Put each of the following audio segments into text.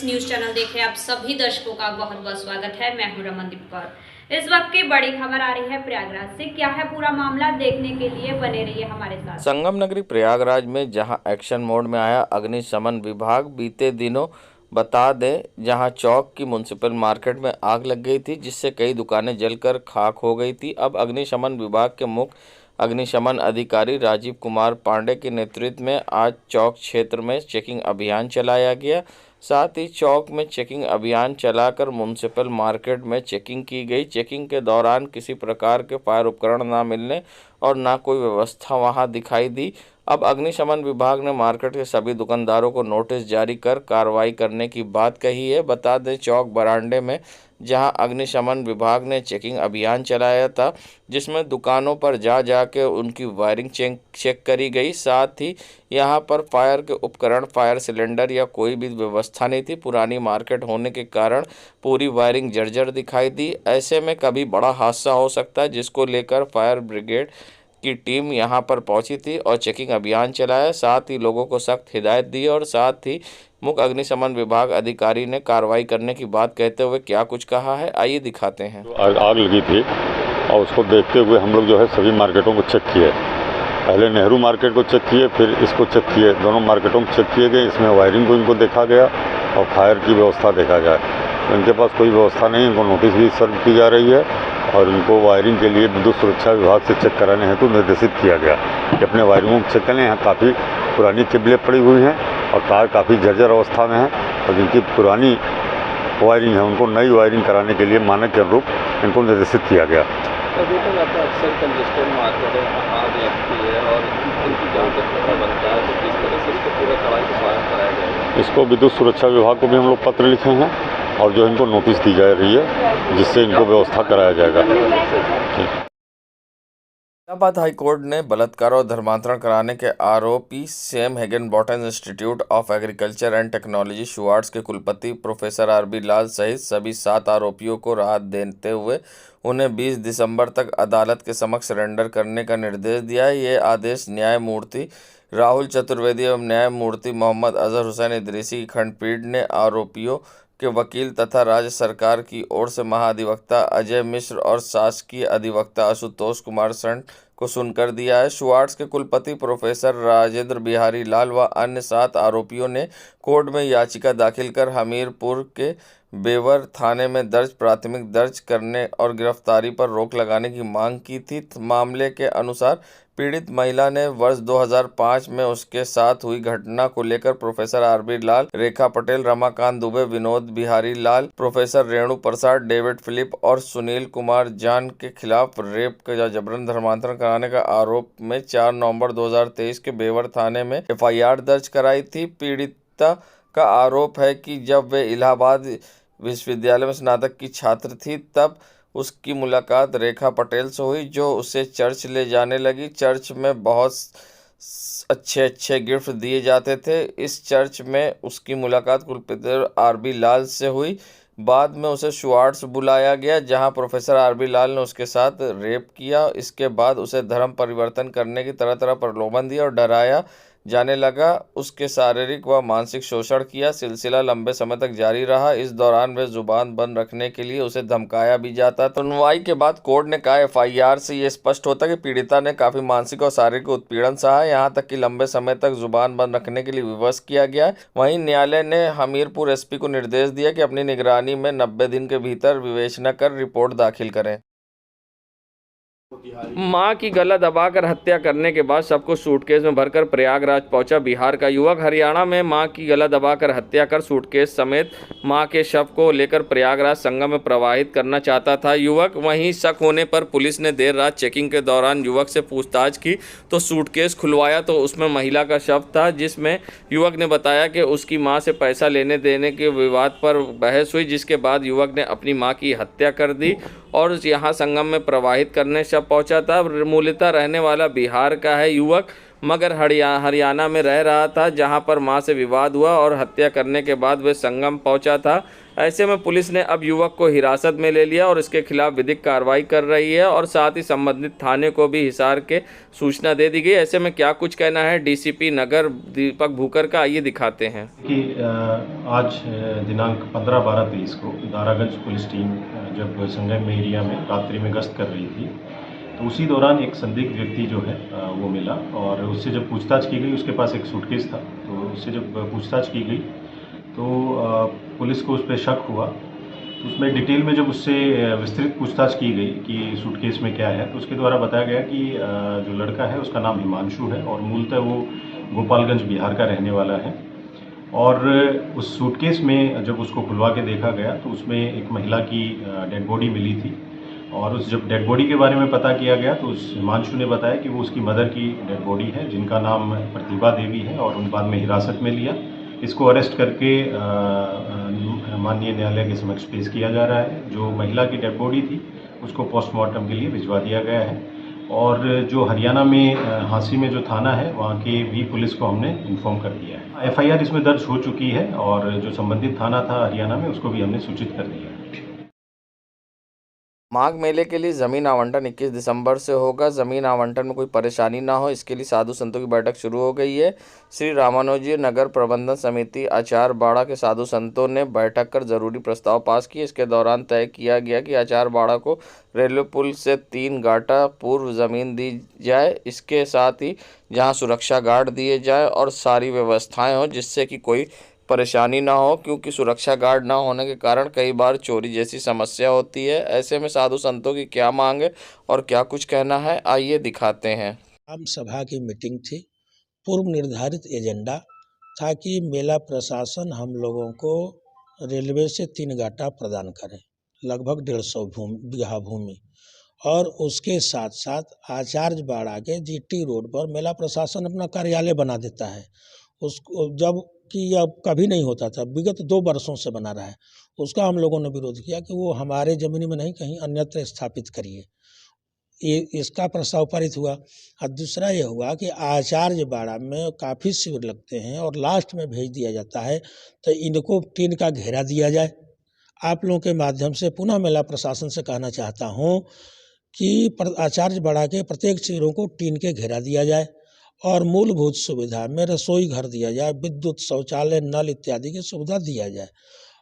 Friends, news channel देखे आप सभी दर्शकों का बहुत बहुत स्वागत है। मैं हूं रमनदीप कौर। इस वक्त की बड़ी खबर आ रही है प्रयागराज से। क्या है पूरा मामला, देखने के लिए बने रहिए हमारे साथ। संगम नगरी प्रयागराज में जहां एक्शन मोड में आया अग्निशमन विभाग। बीते दिनों बता दें, जहां चौक की म्युनिसिपल मार्केट में आग लग गई थी, जिससे कई दुकानें जलकर खाक हो गई थी। अब अग्निशमन विभाग के मुख्य अग्निशमन अधिकारी राजीव कुमार पांडे के नेतृत्व में आज चौक क्षेत्र में चेकिंग अभियान चलाया गया। साथ ही चौक में चेकिंग अभियान चलाकर म्युनिसिपल मार्केट में चेकिंग की गई। चेकिंग के दौरान किसी प्रकार के फायर उपकरण न मिलने और ना कोई व्यवस्था वहां दिखाई दी। अब अग्निशमन विभाग ने मार्केट के सभी दुकानदारों को नोटिस जारी कर कार्रवाई करने की बात कही है। बता दें, चौक बरांडे में जहां अग्निशमन विभाग ने चेकिंग अभियान चलाया था, जिसमें दुकानों पर जा के उनकी वायरिंग चेक करी गई। साथ ही यहां पर फायर के उपकरण, फायर सिलेंडर या कोई भी व्यवस्था नहीं थी। पुरानी मार्केट होने के कारण पूरी वायरिंग जर्जर दिखाई दी। ऐसे में कभी बड़ा हादसा हो सकता है, जिसको लेकर फायर ब्रिगेड की टीम यहां पर पहुंची थी और चेकिंग अभियान चलाया। साथ ही लोगों को सख्त हिदायत दी और साथ ही मुख्य अग्निशमन विभाग अधिकारी ने कार्रवाई करने की बात कहते हुए क्या कुछ कहा है, आइए दिखाते हैं। आग लगी थी और उसको देखते हुए हम लोग जो है सभी मार्केटों को चेक किए। पहले नेहरू मार्केट को चेक किए, फिर इसको चेक किए। दोनों मार्केटों को चेक किए गए। इसमें वायरिंग को इनको देखा गया और फायर की व्यवस्था देखा जाए। तो इनके पास कोई व्यवस्था नहीं, इनको नोटिस भी सर्व की जा रही है और इनको वायरिंग के लिए विद्युत सुरक्षा विभाग से चेक कराने हेतु निर्देशित किया गया कि अपने वायरिंगों को चेक करें। यहाँ काफ़ी पुरानी केबलें पड़ी हुई हैं और तार काफ़ी जर्जर अवस्था में है और जिनकी पुरानी वायरिंग है उनको नई वायरिंग कराने के लिए मानक के अनुरूप इनको निर्देशित किया गया। अभी तक आपका अक्सर कंजेस्टेड मार्केट है, आग लगती है और इनकी जहाँ तक पता बनता है, तो किस तरह से इसको पूरा कड़ाई से पालन कराया जाएगा। इसको विद्युत सुरक्षा विभाग को भी हम लोग पत्र लिखे हैं और जो इनको नोटिस दी जा रही है, जिससे इनको व्यवस्था कराया जाएगा। इलाहाबाद हाईकोर्ट ने बलात्कार और धर्मांतरण कराने के आरोपी Sam Higginbottom Institute of Agriculture and Technology SHUATS के कुलपति प्रोफेसर आरबी लाल सहित सभी 7 आरोपियों को राहत देते हुए उन्हें 20 दिसंबर तक अदालत के समक्ष सरेंडर करने का निर्देश दिया है। ये आदेश न्यायमूर्ति राहुल चतुर्वेदी एवं न्यायमूर्ति मोहम्मद अजहर हुसैन इदरीसी की खंडपीठ ने आरोपियों के वकील तथा राज्य सरकार की ओर से महाधिवक्ता अजय मिश्र और शासकीय अधिवक्ता आशुतोष कुमार संत को सुनकर दिया है। शुवार्ट्ज के कुलपति प्रोफेसर राजेंद्र बिहारी लाल व अन्य 7 आरोपियों ने कोर्ट में याचिका दाखिल कर हमीरपुर के बेवर थाने में दर्ज प्राथमिक दर्ज करने और गिरफ्तारी पर रोक लगाने की मांग की थी। मामले के अनुसार पीड़ित महिला ने वर्ष 2005 में उसके साथ हुई घटना को लेकर प्रोफेसर आरबी लाल, रेखा पटेल, रमाकांत दुबे, विनोद बिहारी लाल, प्रोफेसर रेणु प्रसाद, डेविड फिलिप और सुनील कुमार जान के खिलाफ रेप का जबरन धर्मांतरण कराने का आरोप में 4 नवंबर 2023 के बेवर थाने में FIR दर्ज कराई थी। पीड़िता का आरोप है कि जब वे इलाहाबाद विश्वविद्यालय में स्नातक की छात्र थी, तब उसकी मुलाकात रेखा पटेल से हुई, जो उसे चर्च ले जाने लगी। चर्च में बहुत अच्छे गिफ्ट दिए जाते थे। इस चर्च में उसकी मुलाकात कुलपति आरबी लाल से हुई। बाद में उसे शुवार्ट्ज बुलाया गया, जहां प्रोफेसर आरबी लाल ने उसके साथ रेप किया। इसके बाद उसे धर्म परिवर्तन करने की तरह प्रलोभन दिया और डराया जाने लगा। उसके शारीरिक व मानसिक शोषण किया। सिलसिला लंबे समय तक जारी रहा। इस दौरान वे जुबान बंद रखने के लिए उसे धमकाया भी जाता था। सुनवाई के बाद कोर्ट ने कहा, FIR से ये स्पष्ट होता है कि पीड़िता ने काफी मानसिक और शारीरिक उत्पीड़न सहा, यहाँ तक कि लंबे समय तक जुबान बंद रखने के लिए विवश किया गया। वहीं न्यायालय ने हमीरपुर SP को निर्देश दिया कि अपनी निगरानी में 90 दिन के भीतर विवेचना कर रिपोर्ट दाखिल करें। मां की गला दबाकर हत्या करने के बाद शव को सूटकेस में भरकर प्रयागराज पहुंचा बिहार का युवक। हरियाणा में मां की गला दबाकर हत्या कर सूटकेस समेत मां के शव को लेकर प्रयागराज संगम में प्रवाहित करना चाहता था युवक। वहीं शक होने पर पुलिस ने देर रात चेकिंग के दौरान युवक से पूछताछ की तो सूटकेस खुलवाया तो उसमें महिला का शव था, जिसमें युवक ने बताया कि उसकी मां से पैसा लेने देने के विवाद पर बहस हुई, जिसके बाद युवक ने अपनी मां की हत्या कर दी और यहां संगम में प्रवाहित करने शव पहुंचा था। मूलतः रहने वाला बिहार का है युवक। मगर हरियाणा में रह रहा था, जहां पर मां से विवाद हुआ और हत्या करने के बाद वह संगम पहुंचा था। ऐसे में पुलिस ने अब युवक को हिरासत में ले लिया और इसके खिलाफ विधिक कार्रवाई कर रही है और साथ ही संबंधित थाने को भी हिसार के सूचना दे दी गई। ऐसे में क्या कुछ कहना है डीसीपी नगर दीपक भूकर का, आइए दिखाते हैं कि आज दिनांक 15/12/23 को दारागंज पुलिस टीम जब संगम एरिया में रात्रि में गश्त कर रही थी, तो उसी दौरान एक संदिग्ध व्यक्ति जो है वो मिला और उससे जब पूछताछ की गई, उसके पास एक सूटकेस था, तो उससे जब पूछताछ की गई तो पुलिस को उस पर शक हुआ। तो उसमें डिटेल में जब उससे विस्तृत पूछताछ की गई कि सूटकेस में क्या है, तो उसके द्वारा बताया गया कि जो लड़का है उसका नाम हिमांशु है और मूलतः वो गोपालगंज बिहार का रहने वाला है। और उस सूटकेस में जब उसको खुलवा के देखा गया तो उसमें एक महिला की डेड बॉडी मिली थी और उस जब डेड बॉडी के बारे में पता किया गया तो उस हिमांशु ने बताया कि वो उसकी मदर की डेड बॉडी है, जिनका नाम प्रतिभा देवी है, और उन बाद में हिरासत में लिया। इसको अरेस्ट करके माननीय न्यायालय के समक्ष पेश किया जा रहा है। जो महिला की डेड बॉडी थी उसको पोस्टमार्टम के लिए भिजवा दिया गया है और जो हरियाणा में हांसी में जो थाना है वहाँ के भी पुलिस को हमने इन्फॉर्म कर दिया है। एफआईआर इसमें दर्ज हो चुकी है और जो संबंधित थाना था हरियाणा में उसको भी हमने सूचित कर दिया है। माघ मेले के लिए ज़मीन आवंटन 21 दिसंबर से होगा। ज़मीन आवंटन में कोई परेशानी ना हो, इसके लिए साधु संतों की बैठक शुरू हो गई है। श्री रामानुजी नगर प्रबंधन समिति आचार बाड़ा के साधु संतों ने बैठक कर जरूरी प्रस्ताव पास किए। इसके दौरान तय किया गया कि आचार बाड़ा को रेलवे पुल से 3 गाटा पूर्व ज़मीन दी जाए। इसके साथ ही जहाँ सुरक्षा गार्ड दिए जाए और सारी व्यवस्थाएँ हों जिससे कि कोई परेशानी ना हो, क्योंकि सुरक्षा गार्ड ना होने के कारण कई बार चोरी जैसी समस्या होती है। ऐसे में साधु संतों की क्या मांग है और क्या कुछ कहना है, आइए दिखाते हैं। आम सभा की मीटिंग थी। पूर्व निर्धारित एजेंडा था कि मेला प्रशासन हम लोगों को रेलवे से 3 गाटा प्रदान करें, लगभग 150 बीघा भूमि, और उसके साथ साथ आचार्य बाड़ा के जीटी रोड पर मेला प्रशासन अपना कार्यालय बना देता है। उसको जब कि यह कभी नहीं होता था, विगत 2 वर्षों से बना रहा है। उसका हम लोगों ने विरोध किया कि वो हमारे ज़मीन में नहीं, कहीं अन्यत्र स्थापित करिए। ये इसका प्रस्ताव पारित हुआ। और दूसरा ये हुआ कि आचार्य बाड़ा में काफ़ी शिविर लगते हैं और लास्ट में भेज दिया जाता है, तो इनको टीन का घेरा दिया जाए। आप लोगों के माध्यम से पुनः मेला प्रशासन से कहना चाहता हूँ कि आचार्य बाड़ा के प्रत्येक शिविरों को टीन के घेरा दिया जाए और मूलभूत सुविधा में रसोई घर दिया जाए, विद्युत, शौचालय, नल इत्यादि की सुविधा दिया जाए।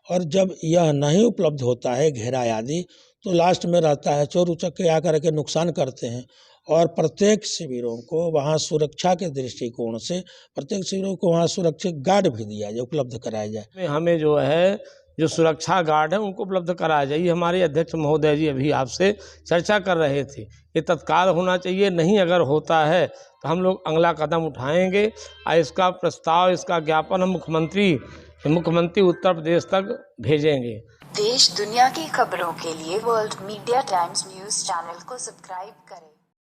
और जब यह नहीं उपलब्ध होता है घेरा आदि, तो लास्ट में रहता है चोर उचक्के आकर के नुकसान करते हैं। और प्रत्येक शिविरों को वहाँ सुरक्षा के दृष्टिकोण से प्रत्येक शिविरों को वहाँ सुरक्षित गार्ड भी दिया जाए, उपलब्ध कराया जाए। हमें जो है जो सुरक्षा गार्ड है उनको उपलब्ध कराया जाए। हमारे अध्यक्ष महोदय जी अभी आपसे चर्चा कर रहे थे, ये तत्काल होना चाहिए। नहीं अगर होता है तो हम लोग अगला कदम उठाएंगे और इसका प्रस्ताव, इसका ज्ञापन हम मुख्यमंत्री उत्तर प्रदेश तक भेजेंगे। देश दुनिया की खबरों के लिए world media times news channel को सब्सक्राइब करें।